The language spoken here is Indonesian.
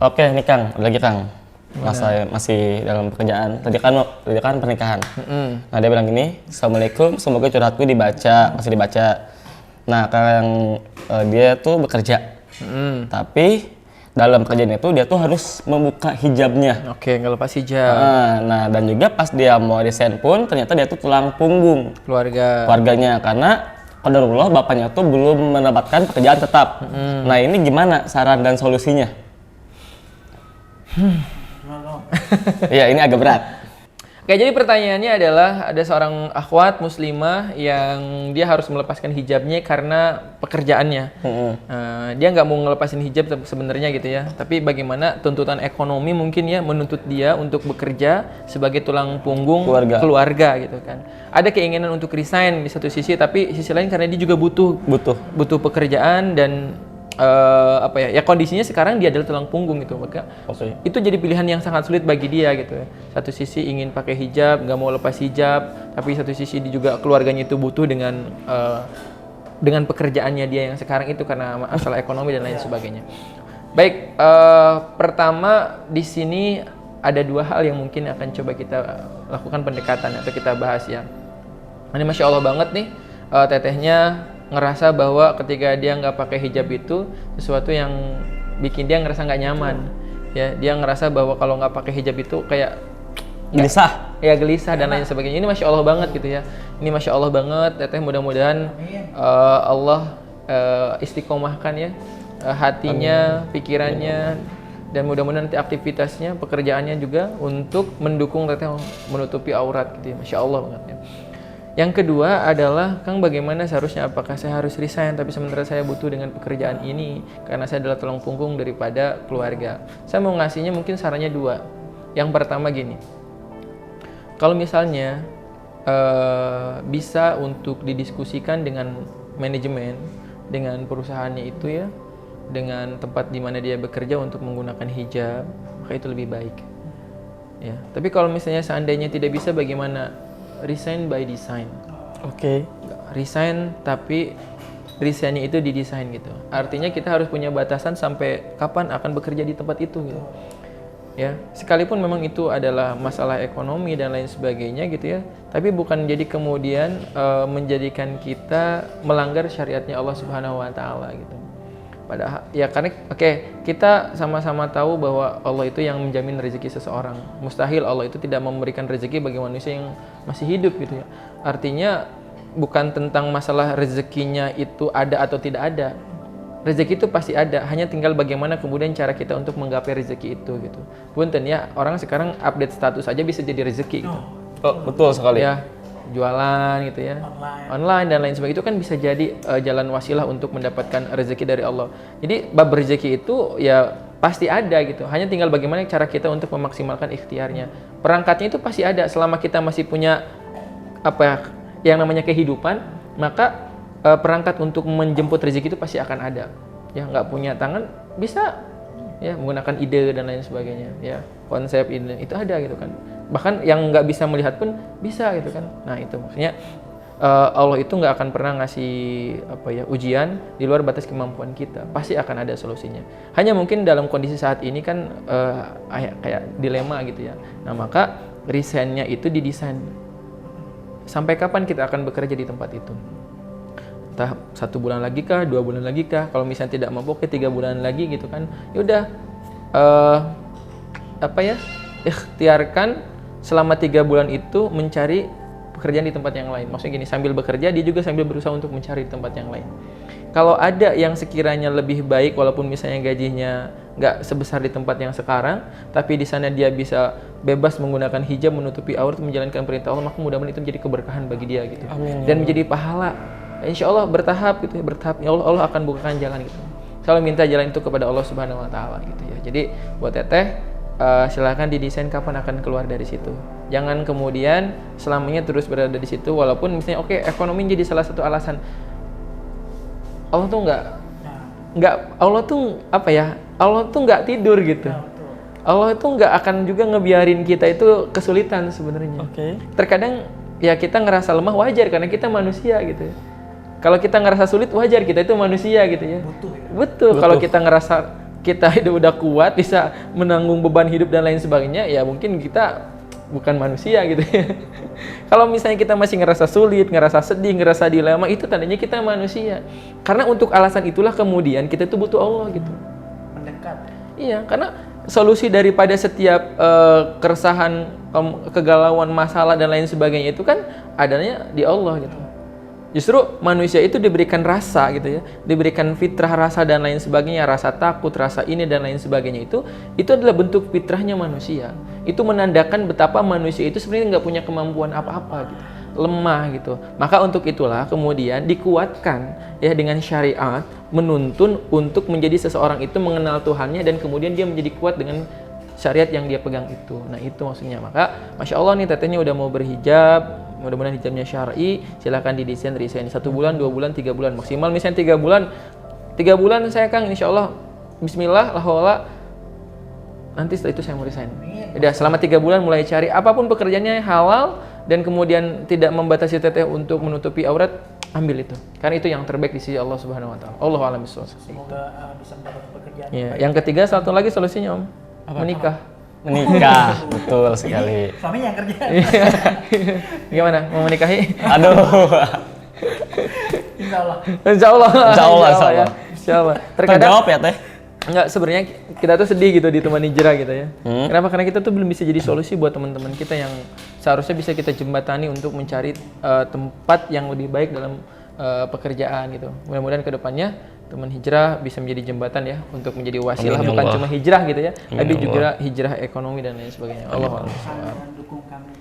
Oke nih Kang, lagi Kang. Masih dalam pekerjaan. Tadi kan pernikahan. Nah dia bilang gini, Assalamualaikum, semoga curhatku masih dibaca. Nah Kang, dia tuh bekerja. Tapi dalam pekerjaan itu dia tuh harus membuka hijabnya. Oke, nggak lepas hijab. Nah dan juga pas dia mau resign pun ternyata dia tuh tulang punggung keluarganya karena qadarullah bapaknya tuh belum mendapatkan pekerjaan tetap. Nah ini gimana saran dan solusinya? Iya, ini agak berat. Oke, jadi pertanyaannya adalah ada seorang akhwat muslimah yang dia harus melepaskan hijabnya karena pekerjaannya. Dia nggak mau ngelepasin hijab sebenarnya gitu ya. Tapi bagaimana tuntutan ekonomi mungkin ya menuntut dia untuk bekerja sebagai tulang punggung keluarga gitu kan. Ada keinginan untuk resign di satu sisi, tapi sisi lain karena dia juga butuh pekerjaan dan kondisinya sekarang dia adalah tulang punggung gitu, maka itu jadi pilihan yang sangat sulit bagi dia gitu ya. Satu sisi ingin pakai hijab, nggak mau lepas hijab, tapi satu sisi dia juga keluarganya itu butuh dengan pekerjaannya dia yang sekarang itu karena masalah ekonomi dan lain sebagainya. Baik, pertama di sini ada dua hal yang mungkin akan coba kita lakukan pendekatan atau kita bahas ya. Ini Masya Allah banget nih, tetehnya ngerasa bahwa ketika dia nggak pakai hijab itu sesuatu yang bikin dia ngerasa nggak nyaman ya. Dia ngerasa bahwa kalau nggak pakai hijab itu kayak gelisah dan lain sebagainya. Ini Masya Allah banget gitu ya. Ini Masya Allah banget, teteh. Mudah-mudahan Allah istiqomahkan ya hatinya, pikirannya, dan mudah-mudahan nanti aktivitasnya, pekerjaannya juga untuk mendukung teteh menutupi aurat gitu ya. Masya Allah banget ya. Yang kedua adalah, Kang, bagaimana seharusnya, apakah saya harus resign tapi sementara saya butuh dengan pekerjaan ini karena saya adalah tulang punggung daripada keluarga. Saya mau ngasihnya mungkin sarannya dua. Yang pertama gini, kalau misalnya bisa untuk didiskusikan dengan manajemen, dengan perusahaannya itu ya, dengan tempat di mana dia bekerja untuk menggunakan hijab, maka itu lebih baik ya. Tapi kalau misalnya seandainya tidak bisa, bagaimana? Resign by design. Oke. Resign tapi resignnya itu didesain gitu. Artinya kita harus punya batasan sampai kapan akan bekerja di tempat itu gitu. Ya, sekalipun memang itu adalah masalah ekonomi dan lain sebagainya gitu ya, tapi bukan jadi kemudian menjadikan kita melanggar syariatnya Allah Subhanahu wa taala gitu. Padahal ya karena kita sama-sama tahu bahwa Allah itu yang menjamin rezeki seseorang. Mustahil Allah itu tidak memberikan rezeki bagi manusia yang masih hidup gitu ya. Artinya bukan tentang masalah rezekinya itu ada atau tidak ada. Rezeki itu pasti ada, hanya tinggal bagaimana kemudian cara kita untuk menggapai rezeki itu gitu. Punten ya, orang sekarang update status aja bisa jadi rezeki gitu. Oh, betul sekali. Ya, jualan gitu ya, online dan lain sebagainya, itu kan bisa jadi jalan wasilah untuk mendapatkan rezeki dari Allah. Jadi bab rezeki itu ya pasti ada gitu, hanya tinggal bagaimana cara kita untuk memaksimalkan ikhtiarnya. Perangkatnya itu pasti ada, selama kita masih punya yang namanya kehidupan, maka perangkat untuk menjemput rezeki itu pasti akan ada. Ya, nggak punya tangan bisa ya menggunakan ide dan lain sebagainya ya, konsep ini itu ada gitu kan. Bahkan yang nggak bisa melihat pun bisa gitu kan. Nah itu maksudnya Allah itu nggak akan pernah ngasih ujian di luar batas kemampuan kita. Pasti akan ada solusinya. Hanya mungkin dalam kondisi saat ini kan kayak dilema gitu ya. Nah maka resignnya itu didesain. Sampai kapan kita akan bekerja di tempat itu? Entah 1 bulan lagi kah, 2 bulan lagi kah? Kalau misalnya tidak mampu, 3 bulan lagi gitu kan. Yaudah ikhtiarkan selama 3 bulan itu mencari pekerjaan di tempat yang lain. Maksudnya gini, sambil bekerja dia juga sambil berusaha untuk mencari di tempat yang lain. Kalau ada yang sekiranya lebih baik, walaupun misalnya gajinya nggak sebesar di tempat yang sekarang, tapi di sana dia bisa bebas menggunakan hijab menutupi aurat, menjalankan perintah Allah, maka mudah-mudahan itu menjadi keberkahan bagi dia gitu. Amin. Dan menjadi pahala. Insya Allah bertahap gitu ya, bertahap. Ya Allah akan bukakan jalan gitu. Selalu minta jalan itu kepada Allah Subhanahu wa taala gitu ya. Jadi buat teteh, silakan didesain kapan akan keluar dari situ. Jangan kemudian selamanya terus berada di situ, walaupun misalnya ekonomi jadi salah satu alasan. Allah tuh Allah tuh nggak tidur gitu. Allah itu nggak akan juga ngebiarin kita itu kesulitan sebenarnya. Oke. Terkadang ya kita ngerasa lemah, wajar karena kita manusia gitu. Kalau kita ngerasa sulit, wajar, kita itu manusia gitu ya. Betul. Kalau kita ngerasa kita itu udah kuat, bisa menanggung beban hidup dan lain sebagainya, ya mungkin kita bukan manusia gitu ya. Kalau misalnya kita masih ngerasa sulit, ngerasa sedih, ngerasa dilema, itu tandanya kita manusia. Karena untuk alasan itulah kemudian kita itu butuh Allah gitu. Mendekat. Iya, karena solusi daripada setiap keresahan, kegalauan, masalah dan lain sebagainya itu kan adanya di Allah gitu. Justru manusia itu diberikan rasa gitu ya, diberikan fitrah rasa dan lain sebagainya, rasa takut, rasa ini dan lain sebagainya itu adalah bentuk fitrahnya manusia. Itu menandakan betapa manusia itu sebenarnya nggak punya kemampuan apa-apa gitu, lemah gitu. Maka untuk itulah kemudian dikuatkan ya dengan syariat, menuntun untuk menjadi seseorang itu mengenal Tuhannya dan kemudian dia menjadi kuat dengan syariat yang dia pegang itu. Nah itu maksudnya. Maka Masya Allah nih tetehnya udah mau berhijab, mudah-mudahan hijabnya syar'i, silahkan didesain, resign 1 bulan, 2 bulan, 3 bulan maksimal. Misalnya 3 bulan, 3 bulan saya Kang, insya Allah bismillah, la haula, nanti setelah itu saya mau resign. Udah selama 3 bulan mulai cari apapun pekerjaannya halal dan kemudian tidak membatasi teteh untuk menutupi aurat, ambil itu. Karena itu yang terbaik di sisi Allah Subhanahu wa taala. Allahu a'lam bishawab. Semoga bisa mendapat pekerjaan. Ya, yang ketiga satu lagi solusinya Om, menikah. Menikah, betul sekali. Suaminya yang kerja. Gimana? Mau menikahi? Aduh. Insya Allah. Insya Allah. Insya Allah, ya. Insya Allah. Terjawab ya teh? Enggak, sebenarnya kita tuh sedih gitu di teman hijrah gitu ya. Kenapa? Karena kita tuh belum bisa jadi solusi buat teman-teman kita yang seharusnya bisa kita jembatani untuk mencari tempat yang lebih baik dalam pekerjaan gitu. Mudah-mudahan kedepannya teman hijrah bisa menjadi jembatan ya untuk menjadi wasilah, bukan cuma hijrah gitu ya, tapi juga hijrah ekonomi dan lain sebagainya. Allah. Sangat mendukung kami.